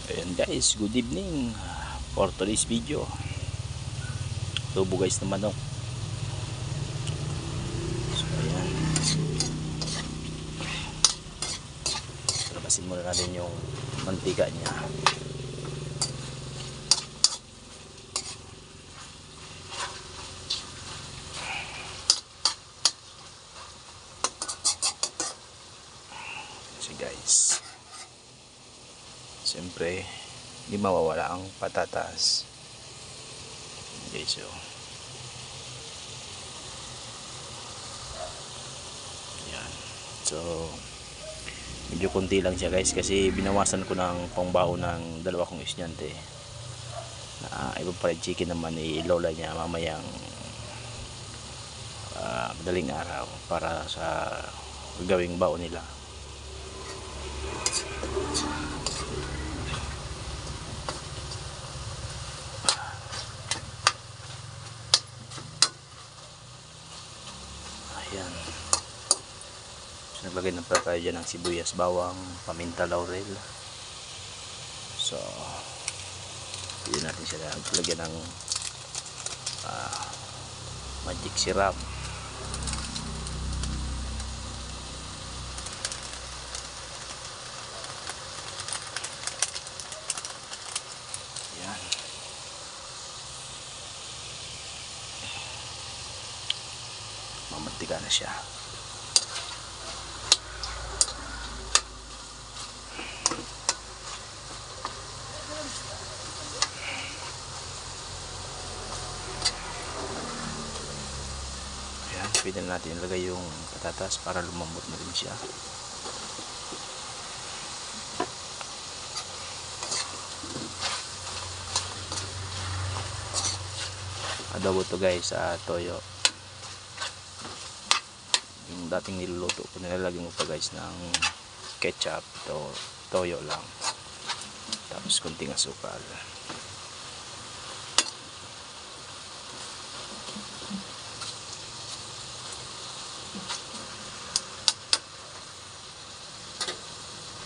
Ayan guys, good evening for today's video. Tubo guys ng manok. So ayan, labasin muna natin yung mantika niya. So guys, siyempre hindi mawawala ang patatas. Okay, so yan. So medyo konti lang siya guys, kasi binawasan ko ng pangbaon ng dalawa kong estudyante na ibang fried chicken naman ilola niya mamayang madaling araw para sa gawing baon nila. Ayan. So, naglagay na pala tayo dyan ng sibuyas, bawang, paminta, laurel. So pwede natin siya lagyan ng magic syrup. Ayan. Mamantika na siya. Ayan, pwede na natin ilagay yung patatas para lumambot na rin siya. Adobo to guys sa toyo. Yung dating niluluto ko, nilalagyan mo pa guys ng ketchup, toyo lang, tapos kunting asukal.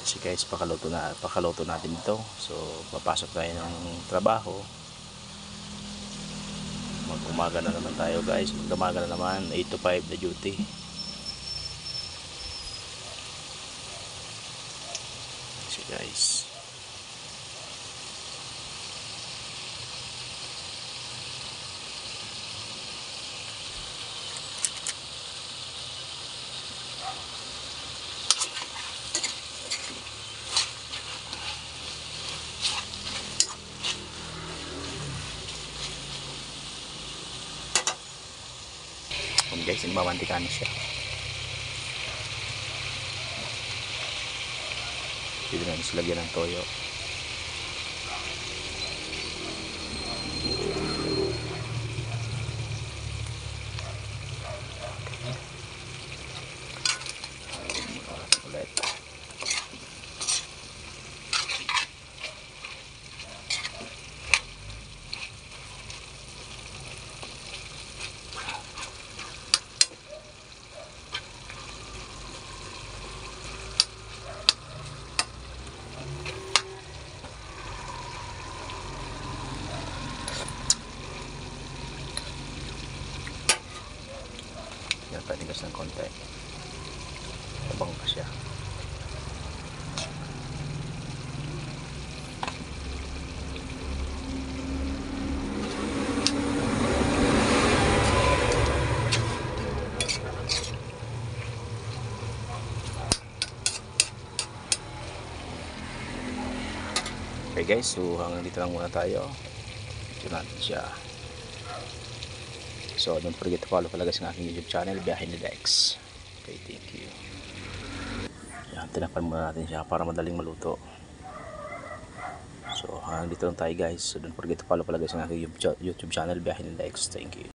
Kasi guys, pakaluto natin ito. So papasok tayo ng trabaho. Mag-umaga na naman tayo guys. Mag-umaga na naman, 8 to 5 na duty. So guys, guys, mamantika na siya. Pwede na lagyan ng toyo. Ulit. Yan, panigas ng konti. Tabang pa siya. Okay guys, so hanggang dito lang muna tayo. Ito natin siya. So don't forget to follow pala guys ng aking YouTube channel, Biyahe ni Dex. Okay, thank you. Yan, tinapan muna natin siya para madaling maluto. So hanggang dito lang tayo guys. So don't forget to follow pala guys ng aking YouTube channel, Biyahe ni Dex. Thank you.